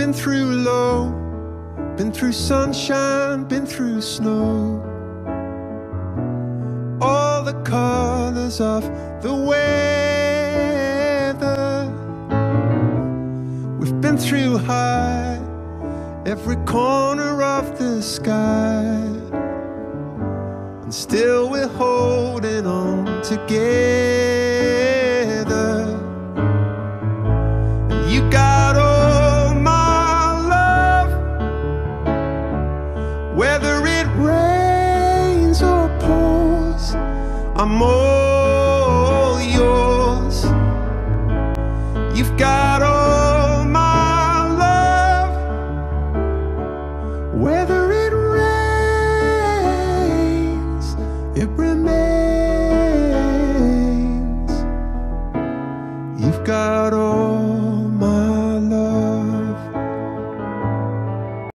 been through low, been through sunshine, been through snow. All the colors of the weather. We've been through high, every corner of the sky, and still we're holding on together. And you got all my love, whether it rains or pours, I'm all yours. You've got all my love, whether it rains, it remains. You've got all